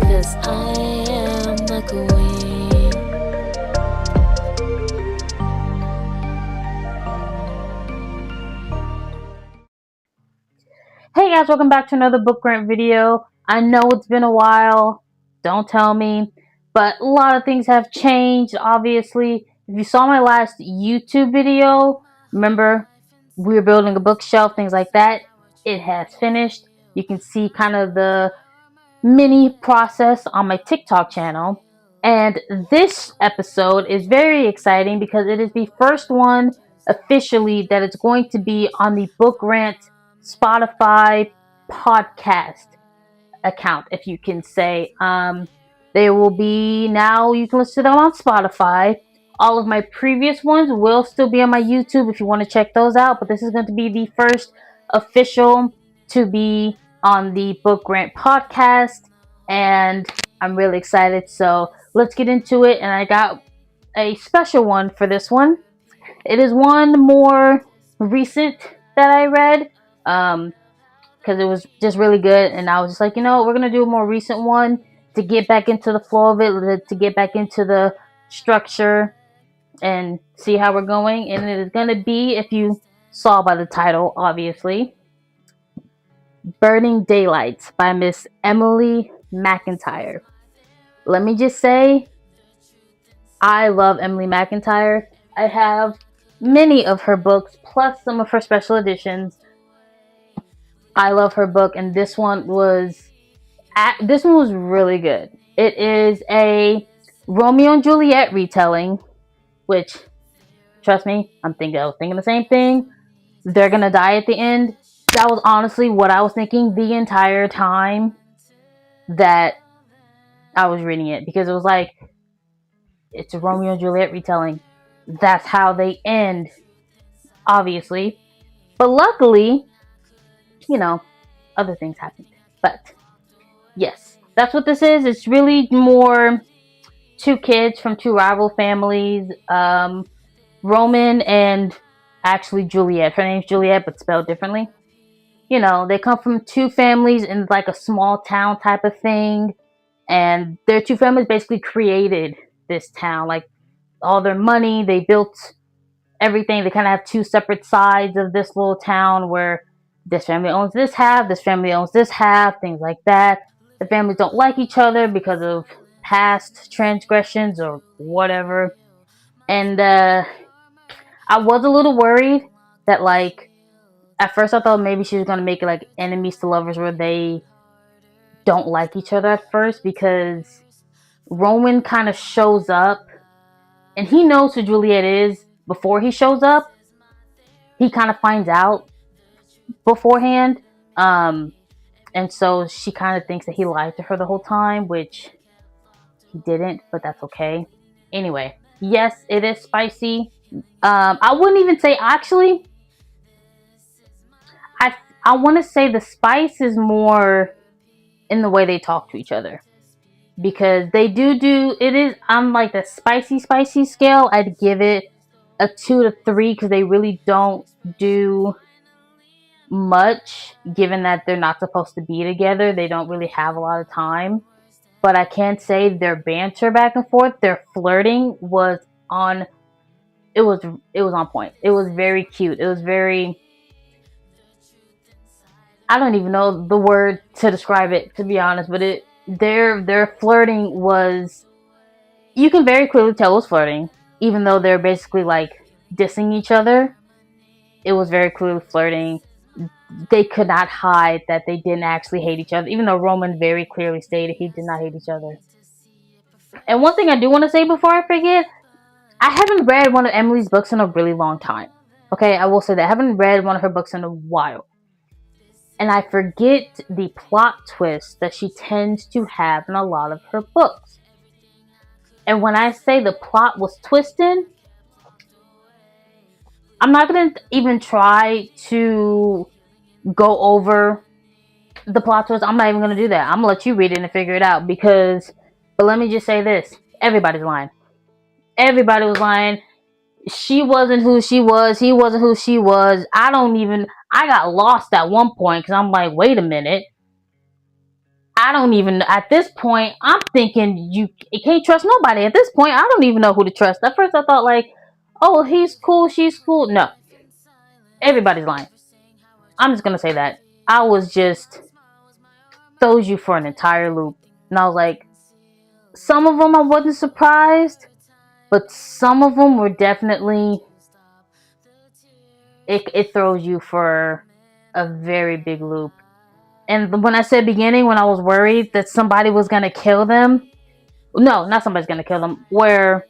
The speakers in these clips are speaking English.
'cause I am the queen. Hey guys, welcome back to another book rant video. I know it's been a while, don't tell me, but a lot of things have changed, obviously. If you saw my last YouTube video, remember we were building a bookshelf, things like that. It has finished. You can see kind of the mini process on my TikTok channel. And this episode is very exciting because it is the first one officially that is going to be on the Book Rant Spotify podcast account, if you can say. They will be now, you can listen to them on Spotify. All of my previous ones will still be on my YouTube if you want to check those out, but this is going to be the first official to be on the Book Rant podcast, and I'm really excited. So let's get into it. And I got a special one for this one. It is one more recent that I read, because it was just really good, and I was just like, you know, we're gonna do a more recent one to get back into the flow of it, to get back into the structure and see how we're going. And it is gonna be, if you saw by the title, obviously, Burning Daylights by Miss Emily McIntire. Let me just say, I love Emily McIntire. I have many of her books, plus some of her special editions. I love her book, and this one was really good. It is a Romeo and Juliet retelling, which, trust me, I was thinking the same thing. They're gonna die at the end. That was honestly what I was thinking the entire time that I was reading it, because it was like, it's a Romeo and Juliet retelling. That's how they end, obviously. But luckily, you know, other things happened. But yes, that's what this is. It's really more two kids from two rival families, Roman and actually Juliet. Her name's Juliet, but spelled differently. You know, they come from two families in like a small town type of thing, and their two families basically created this town. Like, all their money, they built everything. They kind of have two separate sides of this little town where this family owns this half, this family owns this half, things like that. The families don't like each other because of past transgressions or whatever. And I was a little worried that, like, at first I thought maybe she was going to make it like enemies to lovers, where they don't like each other at first, because Roman kind of shows up and he knows who Juliet is before he shows up. He kind of finds out beforehand. And so she kind of thinks that he lied to her the whole time, which he didn't, but that's okay. Anyway, yes, it is spicy. I wouldn't even say, actually, I want to say the spice is more in the way they talk to each other, because they do it is on like the spicy scale. I'd give it a 2 to 3, because they really don't do much, given that they're not supposed to be together. They don't really have a lot of time. But I can say their banter back and forth, their flirting was on point. It was very cute. It was very, I don't even know the word to describe it, to be honest, but their flirting was, you can very clearly tell it was flirting, even though they're basically like dissing each other. It was very clearly flirting. They could not hide that they didn't actually hate each other, even though Roman very clearly stated he did not hate each other. And one thing I do want to say before I forget, I haven't read one of Emily's books in a really long time. Okay, I will say that. I haven't read one of her books in a while. And I forget the plot twist that she tends to have in a lot of her books. And when I say the plot was twisted, I'm not going to even try to go over the plot twist. I'm not even going to do that. I'm going to let you read it and figure it out, but let me just say this. Everybody's lying. Everybody was lying. She wasn't who she was. He wasn't who she was. I got lost at one point, because I'm like, wait a minute. I don't even, at this point, I'm thinking you can't trust nobody. At this point, I don't even know who to trust. At first, I thought, like, oh, he's cool, she's cool. No, everybody's lying. I'm just gonna say that. I was just throws you for an entire loop. And I was like, some of them I wasn't surprised, but some of them were definitely, it throws you for a very big loop. And when I said beginning, when I was worried that somebody was gonna kill them, no, not somebody's gonna kill them. Where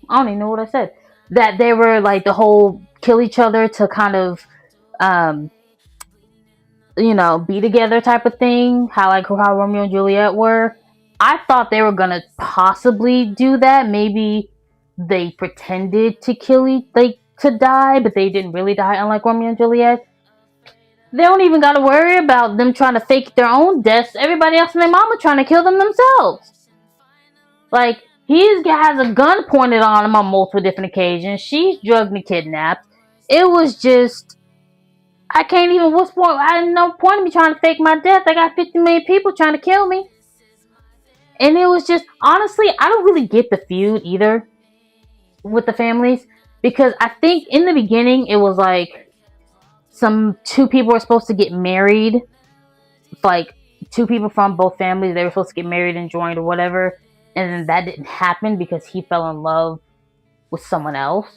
I don't even know what I said. That they were like the whole kill each other to kind of, um, be together type of thing. How Romeo and Juliet were. I thought they were gonna possibly do that. Maybe they pretended to to die, but they didn't really die. Unlike Romeo and Juliet, they don't even got to worry about them trying to fake their own deaths. Everybody else and their mama trying to kill them themselves. Like, he has a gun pointed on him on multiple different occasions. She's drugged and kidnapped. It was just, I can't even, what's point? I had no point in me trying to fake my death. I got 50 million people trying to kill me. And it was just, honestly, I don't really get the feud either with the families. Because I think in the beginning, it was like, two people were supposed to get married. Like, two people from both families, they were supposed to get married and joined or whatever. And then that didn't happen because he fell in love with someone else.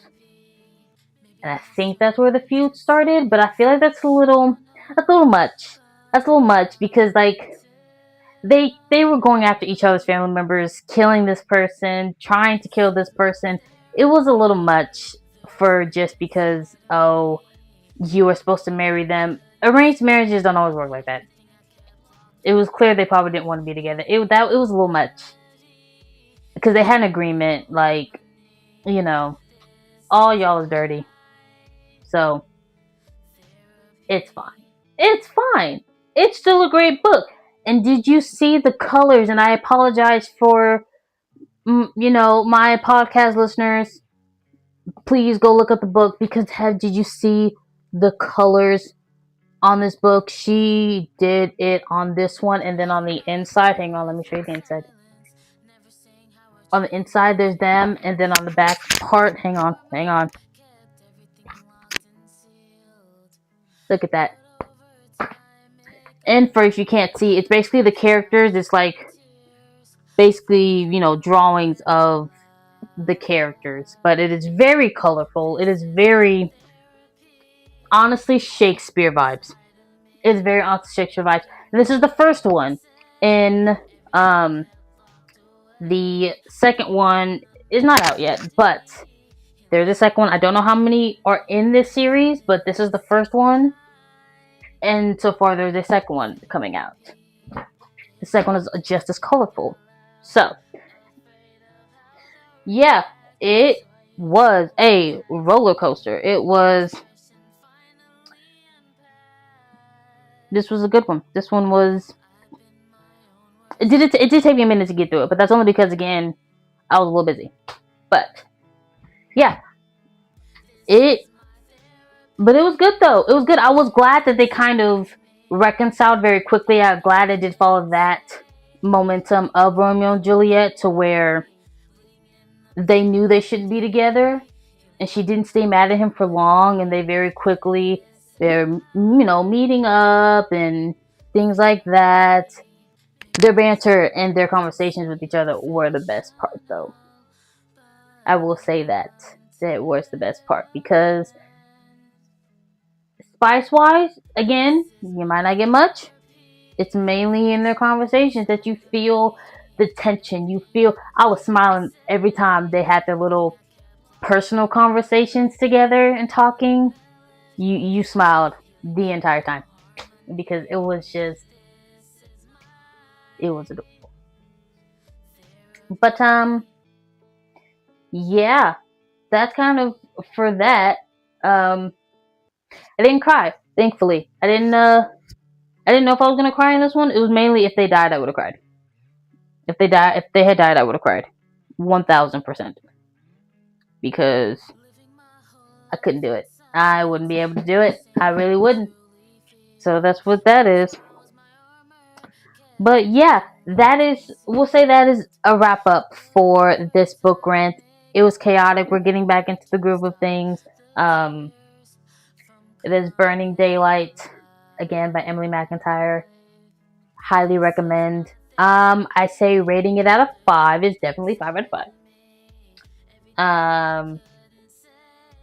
And I think that's where the feud started. But I feel like that's a little much. That's a little much because, like, they were going after each other's family members, killing this person, trying to kill this person. It was a little much for just because, oh, you were supposed to marry them. Arranged marriages don't always work like that. It was clear they probably didn't want to be together. It was a little much. Because they had an agreement, like, all y'all is dirty. So, it's fine. It's fine. It's still a great book. And did you see the colors? And I apologize for, my podcast listeners. Please go look at the book because did you see the colors on this book? She did it on this one, and then on the inside. Hang on, let me show you the inside. On the inside, there's them, and then on the back part, hang on. Look at that. And for if you can't see, it's basically the characters. It's like basically, drawings of the characters. But it is very colorful. It is very, honestly, Shakespeare vibes. It's very honestly Shakespeare vibes. And this is the first one. And the second one is not out yet. But there's a second one. I don't know how many are in this series, but this is the first one. And so far, there's a second one coming out. The second one is just as colorful. So, yeah, it was a roller coaster. This was a good one. This one was. It did take me a minute to get through it, but that's only because, again, I was a little busy. But, yeah. But it was good, though. It was good. I was glad that they kind of reconciled very quickly. I'm glad I did follow that momentum of Romeo and Juliet to where they knew they shouldn't be together. And she didn't stay mad at him for long. And they very quickly, they're, meeting up and things like that. Their banter and their conversations with each other were the best part, though. I will say that was the best part because spice-wise, again, you might not get much. It's mainly in their conversations that you feel the tension. You feel, I was smiling every time they had their little personal conversations together and talking. You smiled the entire time because it was adorable. But yeah, that's kind of for that. I didn't cry, thankfully. I didn't know if I was gonna cry in this one. It was mainly if they died, I would have cried. If they had died, I would have cried, 1,000%. Because I couldn't do it. I wouldn't be able to do it. I really wouldn't. So that's what that is. But yeah, we'll say that is a wrap up for this book rant. It was chaotic. We're getting back into the groove of things. It is Burning Daylight, again by Emily McIntire. Highly recommend. I say rating it out of 5 is definitely 5 out of 5.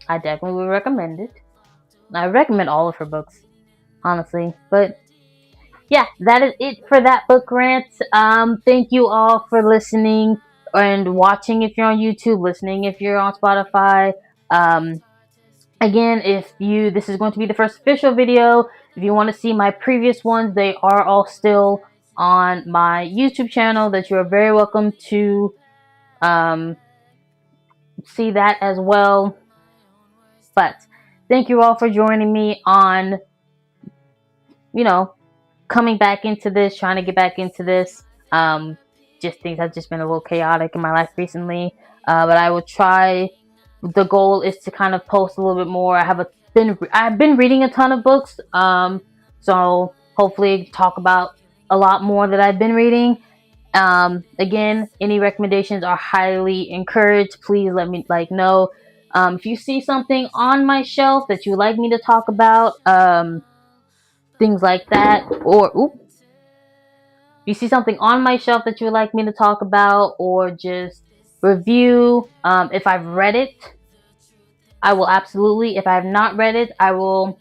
I definitely would recommend it. I recommend all of her books, honestly. But yeah, that is it for that book rant. Thank you all for listening and watching if you're on YouTube, listening if you're on Spotify. Um, Again, if this is going to be the first official video, if you want to see my previous ones, they are all still on my YouTube channel that you are very welcome to see that as well. But thank you all for joining me on, coming back into this, trying to get back into this. Just things have just been a little chaotic in my life recently. But I will try. The goal is to kind of post a little bit more. I've been reading a ton of books. So hopefully talk about a lot more that I've been reading. Again, any recommendations are highly encouraged. Please let me know. If you see something on my shelf that you would like me to talk about, things like that, or if you see something on my shelf that you would like me to talk about or just review, if I've read it, I will absolutely. If I have not read it, I will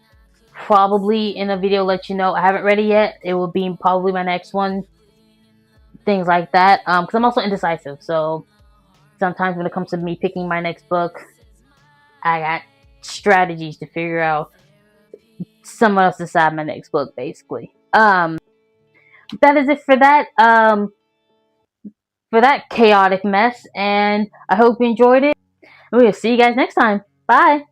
probably in a video let you know. I haven't read it yet. It will be probably my next one. Things like that. Because I'm also indecisive, so sometimes when it comes to me picking my next book, I got strategies to figure out someone else decide my next book, basically. That is it for that. For that chaotic mess, and I hope you enjoyed it. We'll see you guys next time. Bye.